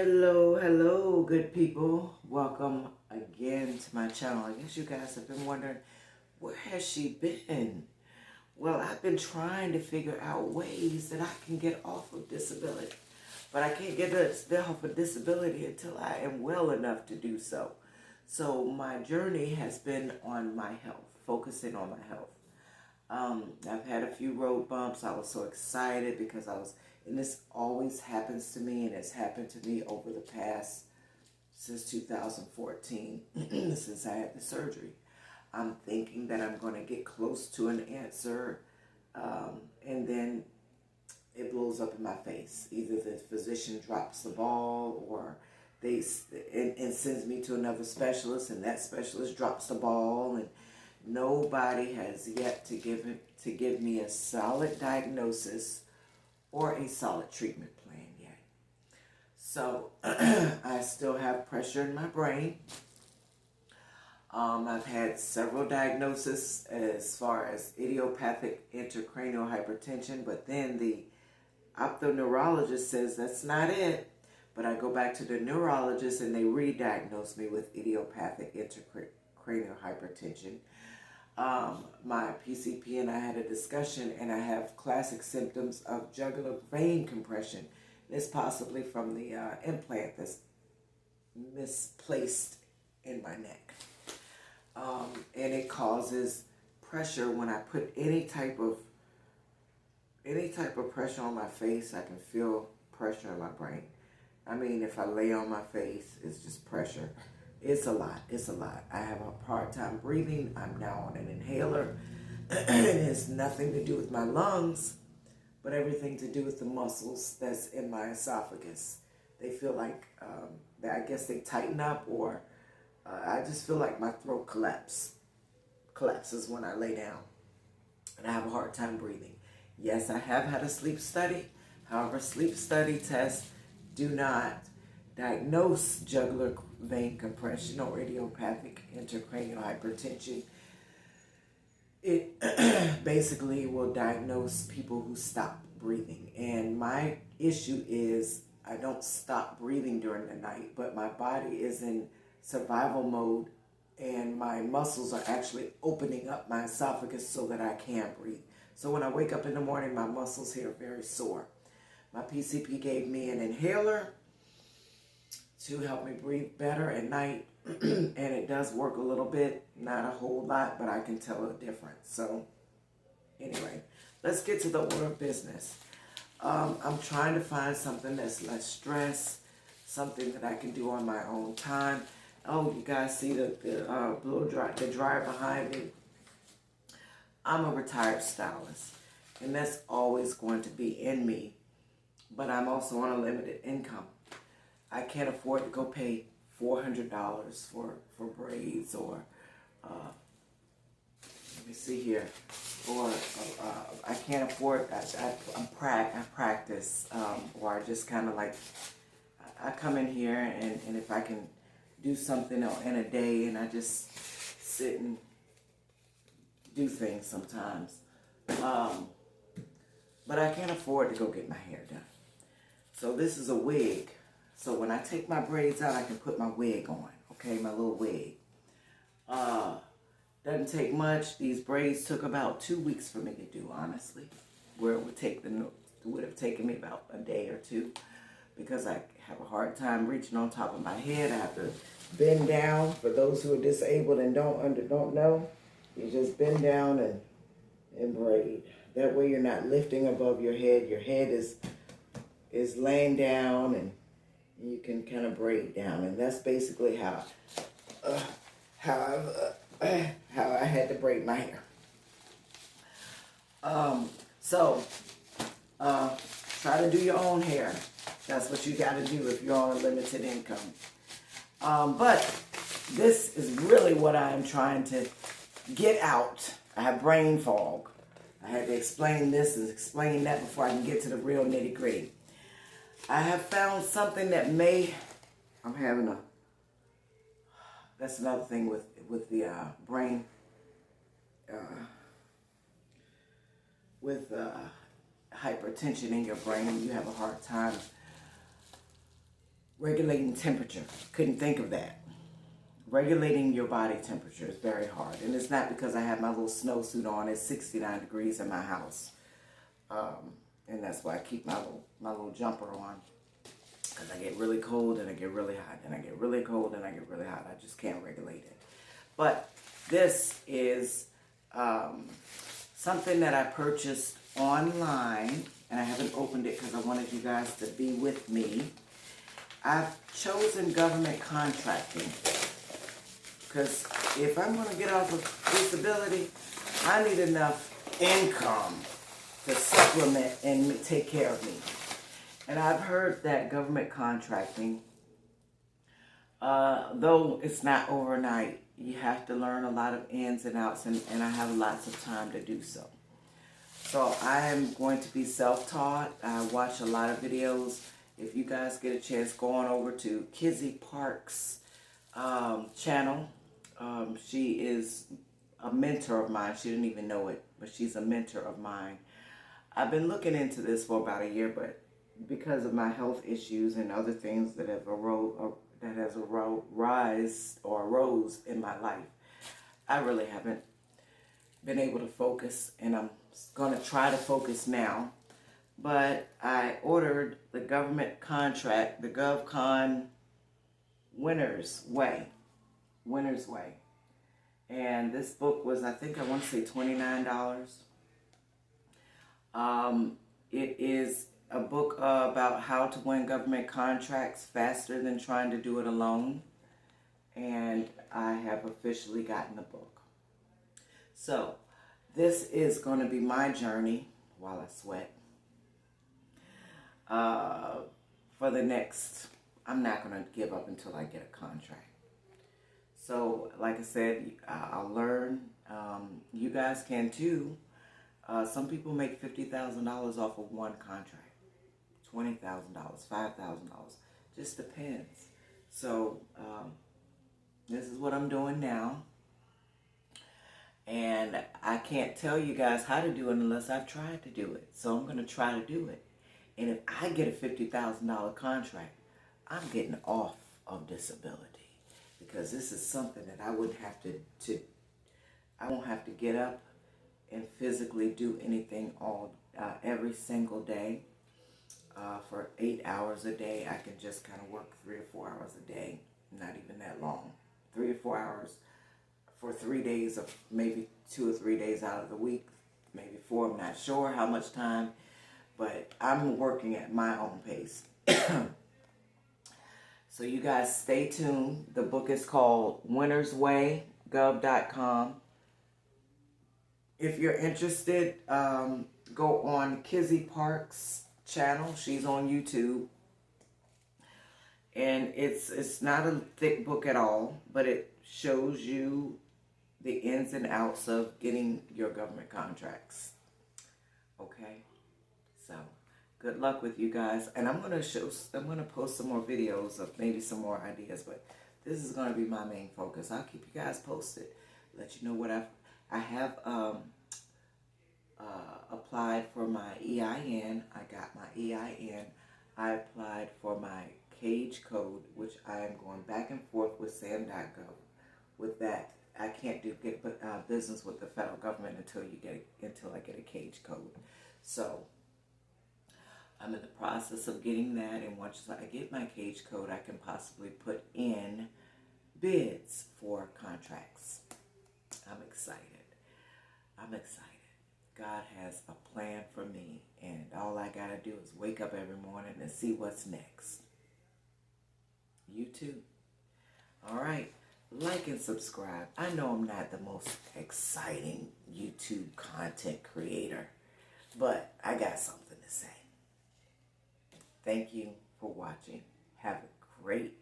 Hello, good people. Welcome again to my channel. I guess you guys have been wondering, where has she been? Well, I've been trying to figure out ways that I can get off of disability. But I can't get off of disability until I am well enough to do so. So my journey has been on my health, focusing on my health. I've had a few road bumps. I was so excited because and this always happens to me, and it's happened to me over the past, since 2014, since I had the surgery. I'm thinking that I'm going to get close to an answer, and then it blows up in my face. Either the physician drops the ball, or and sends me to another specialist, and that specialist drops the ball, and nobody has yet to give me a solid diagnosis or a solid treatment plan yet. So I still have pressure in my brain. I've had several diagnoses as far as idiopathic intracranial hypertension, but then the optoneurologist says that's not it. But I go back to the neurologist and they re-diagnose me with idiopathic intracranial hypertension. My PCP and I had a discussion, and I have classic symptoms of jugular vein compression. It's possibly from the implant that's misplaced in my neck. And it causes pressure when I put any type of pressure on my face. I can feel pressure in my brain. I mean, if I lay on my face, it's just pressure. It's a lot. I have a hard time breathing. I'm now on an inhaler. It has nothing to do with my lungs, but everything to do with the muscles that's in my esophagus. They feel like, I guess they tighten up, or I just feel like my throat collapses when I lay down, and I have a hard time breathing. Yes, I have had a sleep study. However, sleep study tests do not diagnose jugular vein compression or idiopathic intracranial hypertension. It basically will diagnose people who stop breathing. And my issue is I don't stop breathing during the night, but my body is in survival mode, and my muscles are actually opening up my esophagus so that I can breathe. So when I wake up in the morning, my muscles here are very sore. My PCP gave me an inhaler to help me breathe better at night, and it does work a little bit, not a whole lot, but I can tell a difference. So anyway, let's get to the order of business. I'm trying to find something that's less stress, something that I can do on my own time. Oh, you guys see the dryer behind me? I'm a retired stylist, and that's always going to be in me, but I'm also on a limited income. I can't afford to go pay $400 for braids, or let me see here, or I can't afford. I practice, or I just kind of like, I come in here, and if I can do something in a day, and I just sit and do things sometimes, but I can't afford to go get my hair done. So this is a wig. So when I take my braids out, I can put my wig on, okay, my little wig. Doesn't take much. These braids took about 2 weeks for me to do, honestly, where it would have taken me about a day or two, because I have a hard time reaching on top of my head. I have to bend down. For those who are disabled and don't know, you just bend down and braid. That way you're not lifting above your head. Your head is laying down, and you can kind of braid down, and that's basically how I had to braid my hair. Try to do your own hair. That's what you got to do if you're on a limited income. But this is really what I am trying to get out. I have brain fog. I had to explain this and explain that before I can get to the real nitty gritty. I have found something that that's another thing with the brain, with hypertension in your brain. You have a hard time Regulating temperature. Couldn't think of that. Regulating your body temperature is very hard. And it's not because I have my little snowsuit on. It's 69 degrees in my house. And that's why I keep my little jumper on. Because I get really cold and I get really hot. And I get really cold and I get really hot. I just can't regulate it. But this is something that I purchased online. And I haven't opened it because I wanted you guys to be with me. I've chosen government contracting. Because if I'm going to get off of disability, I need enough income to supplement and take care of me. And I've heard that government contracting, though it's not overnight, you have to learn a lot of ins and outs, and I have lots of time to do so. So I am going to be self-taught. I watch a lot of videos. If you guys get a chance, go on over to Kizzy Park's channel. She is a mentor of mine. She didn't even know it, but she's a mentor of mine. I've been looking into this for about a year, but because of my health issues and other things that have arose in my life, I really haven't been able to focus, and I'm going to try to focus now. But I ordered the government contract, the GovCon Winner's Way. And this book was, I think I want to say $29. It is a book about how to win government contracts faster than trying to do it alone. And I have officially gotten the book. So this is going to be my journey while I sweat. For the next, I'm not going to give up until I get a contract. So, like I said, I'll learn. You guys can too. Some people make $50,000 off of one contract. $20,000, $5,000. Just depends. So, this is what I'm doing now. And I can't tell you guys how to do it unless I've tried to do it. So I'm going to try to do it. And if I get a $50,000 contract, I'm getting off of disability. Because this is something that I wouldn't have I won't have to get up and physically do anything every single day. For 8 hours a day, I can just kind of work 3 or 4 hours a day. Not even that long. 3 or 4 hours for 3 days, of maybe 2 or 3 days out of the week. Maybe 4, I'm not sure how much time. But I'm working at my own pace. So you guys stay tuned. The book is called Winner's Way, gov.com. If you're interested, go on Kizzy Park's channel. She's on YouTube. And it's not a thick book at all, but it shows you the ins and outs of getting your government contracts. Okay? So, good luck with you guys. And I'm going to post some more videos of maybe some more ideas, but this is going to be my main focus. I'll keep you guys posted. Let you know what I have applied for my EIN. I got my EIN. I applied for my cage code, which I am going back and forth with SAM.gov. With that, I can't do business with the federal government until I get a cage code. So I'm in the process of getting that, and once I get my cage code, I can possibly put in bids for contracts. I'm excited. God has a plan for me, and all I got to do is wake up every morning and see what's next. You too. All right. Like and subscribe. I know I'm not the most exciting YouTube content creator, but I got something to say. Thank you for watching. Have a great